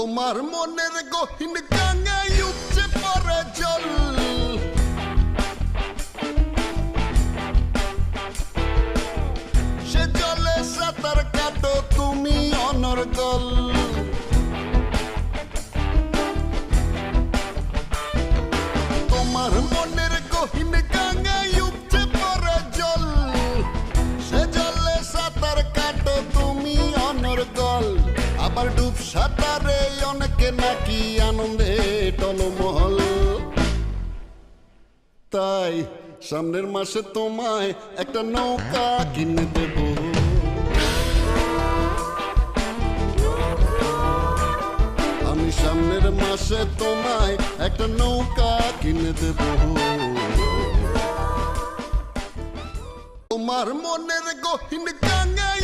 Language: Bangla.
তোমার মনের গহীন গাঙায় উপচে পড়ে জল, সে জলে সাঁতার কাটো তুমি অনর্গল। তোমার মনের গহীন গাঙায় উপচে পড়ে জল, সে জলে সাঁতার কাটো তুমি অনর্গল। আবার ডুব সাঁতারে অনেকে নাকি আনন্দে টলমহল। তাই সামনের মাসে তোমায় একটা নৌকা কিনে দেব, আমি সামনের মাসে তোমায় একটা নৌকা কিনে দেব। তোমার মনের গহীন গাঙায়